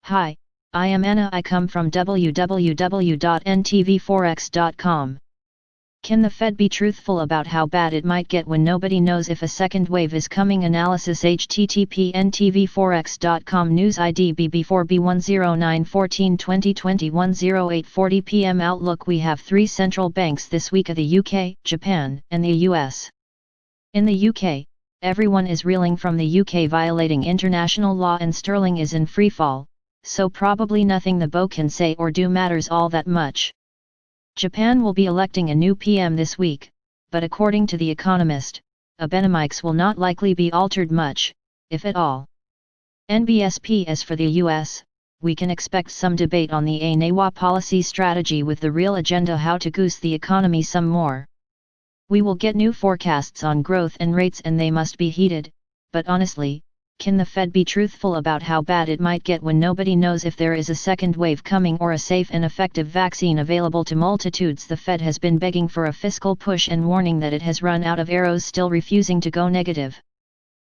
Hi, I am Anna. I come from www.ntvforex.com. Can the Fed be truthful about how bad it might get when nobody knows if a second wave is coming? Analysis http ntvforex.com News ID BB4B10914 2020 PM Outlook. We have three central banks this week of the UK, Japan, and the US. In the UK, everyone is reeling from the UK violating international law and sterling is in freefall, so probably nothing the BO can say or do matters all that much. Japan will be electing a new PM this week, but according to The Economist, Abenomics will not likely be altered much, if at all. NBSP. As for the US, we can expect some debate on the ANAWA policy strategy with the real agenda how to goose the economy some more. We will get new forecasts on growth and rates and they must be heated, but honestly, can the Fed be truthful about how bad it might get when nobody knows if there is a second wave coming or a safe and effective vaccine available to multitudes? The Fed has been begging for a fiscal push and warning that it has run out of arrows, still refusing to go negative.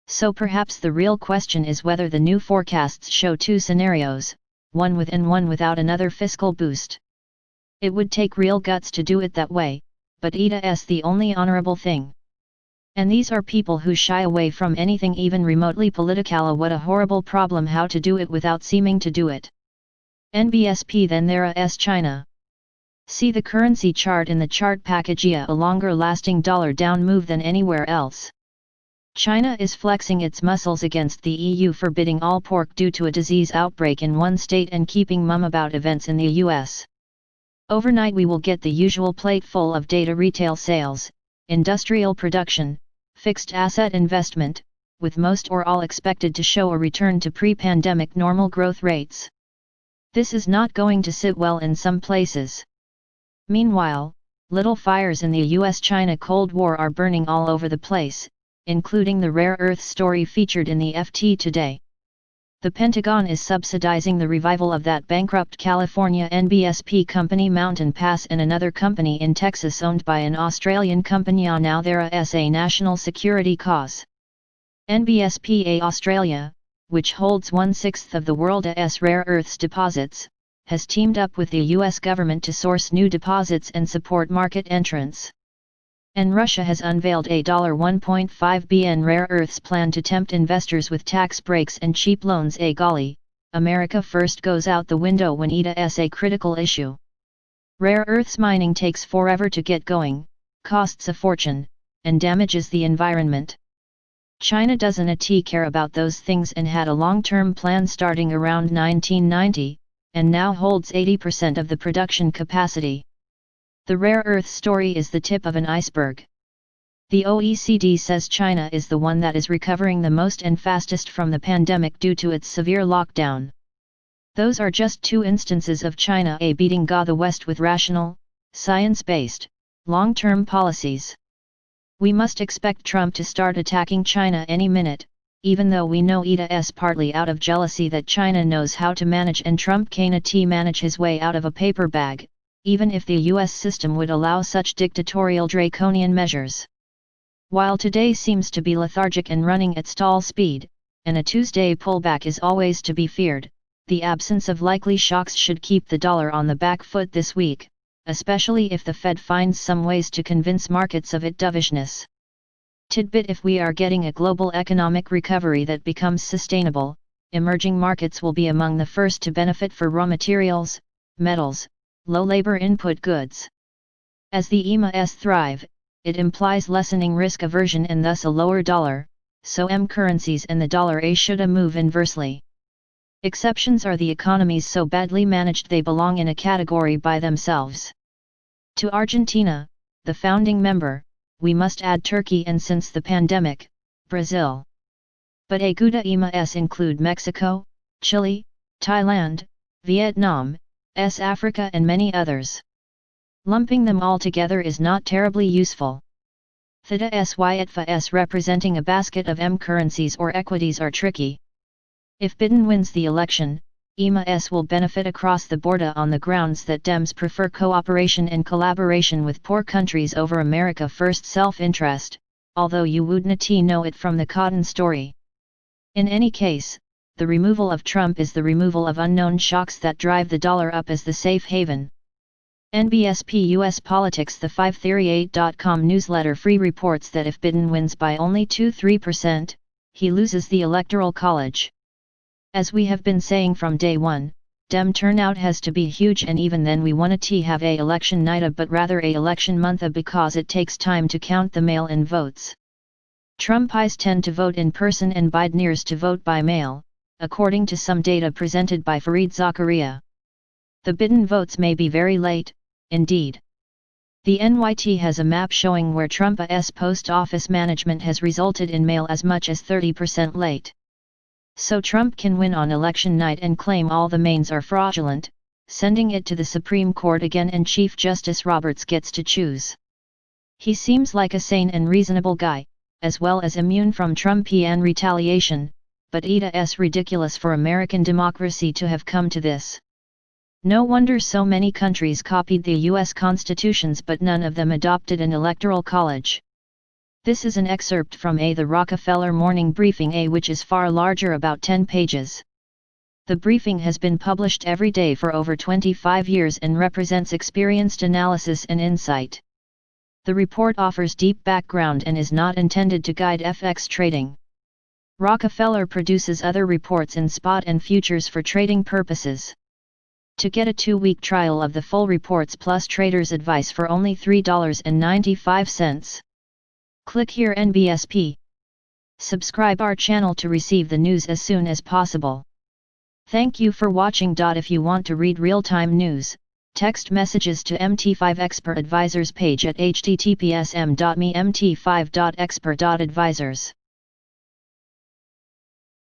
So perhaps the real question is whether the new forecasts show two scenarios, one with and one without another fiscal boost. It would take real guts to do it that way, but it's the only honorable thing. And these are people who shy away from anything even remotely political. What a horrible problem how to do it without seeming to do it. NBSP. Then there is China. See the currency chart in the chart package. A longer lasting dollar down move than anywhere else. China is flexing its muscles against the EU forbidding all pork due to a disease outbreak in one state and keeping mum about events in the US. Overnight we will get the usual plate full of data: retail sales, industrial production, fixed asset investment, with most or all expected to show a return to pre-pandemic normal growth rates. This is not going to sit well in some places. Meanwhile, little fires in the US-China Cold War are burning all over the place, including the rare earth story featured in the FT today. The Pentagon is subsidizing the revival of that bankrupt California NBSP company Mountain Pass and another company in Texas owned by an Australian company. Now there is a national security cause. NBSP Australia, which holds 1/6 of the world's rare earths deposits, has teamed up with the US government to source new deposits and support market entrants. And Russia has unveiled a $1.5 billion rare earths plan to tempt investors with tax breaks and cheap loans. Golly, America first goes out the window when it's a critical issue. Rare earths mining takes forever to get going, costs a fortune, and damages the environment. China doesn't care about those things and had a long-term plan starting around 1990, and now holds 80% of the production capacity. The rare earth story is the tip of an iceberg. The OECD says China is the one that is recovering the most and fastest from the pandemic due to its severe lockdown. Those are just two instances of China beating the West with rational, science-based, long-term policies. We must expect Trump to start attacking China any minute, even though we know it's partly out of jealousy that China knows how to manage and Trump can't manage his way out of a paper bag, even if the US system would allow such dictatorial draconian measures. While today seems to be lethargic and running at stall speed, and a Tuesday pullback is always to be feared, the absence of likely shocks should keep the dollar on the back foot this week, especially if the Fed finds some ways to convince markets of its dovishness. Tidbit: if we are getting a global economic recovery that becomes sustainable, emerging markets will be among the first to benefit for raw materials, metals, low labor input goods. As the EMAs thrive, it implies lessening risk aversion and thus a lower dollar, so currencies and the dollar should move inversely. Exceptions are the economies so badly managed they belong in a category by themselves. To Argentina, the founding member, we must add Turkey and since the pandemic, Brazil. But good EMAs include Mexico, Chile, Thailand, Vietnam, Africa and many others. Lumping them all together is not terribly useful. Theta SYETFA representing a basket of currencies or equities are tricky. If Biden wins the election, EMAs will benefit across the board on the grounds that Dems prefer cooperation and collaboration with poor countries over America first self-interest, although you wouldn't know it from the cotton story. In any case, the removal of Trump is the removal of unknown shocks that drive the dollar up as the safe haven. NBSP US Politics. The 538.com newsletter free reports that if Biden wins by only 2-3%, he loses the Electoral College. As we have been saying from day one, Dem turnout has to be huge, and even then we wanna have a election night but rather a election month because it takes time to count the mail-in votes. Trumpies tend to vote in person and Bideners to vote by mail, according to some data presented by Fareed Zakaria. The Biden votes may be very late, indeed. The NYT has a map showing where Trump's post office management has resulted in mail as much as 30% late. So Trump can win on election night and claim all the mails are fraudulent, sending it to the Supreme Court again, and Chief Justice Roberts gets to choose. He seems like a sane and reasonable guy, as well as immune from Trumpian retaliation, but it's ridiculous for American democracy to have come to this. No wonder so many countries copied the US constitutions but none of them adopted an electoral college. This is an excerpt from the Rockefeller Morning Briefing, which is far larger, about 10 pages. The briefing has been published every day for over 25 years and represents experienced analysis and insight. The report offers deep background and is not intended to guide FX trading. Rockefeller produces other reports in spot and futures for trading purposes. To get a 2-week trial of the full reports plus trader's advice for only $3.95. Click here NBSP. Subscribe our channel to receive the news as soon as possible. Thank you for watching. If you want to read real-time news, text messages to MT5 Expert Advisors page at https://m.me/mt5.expert.advisors.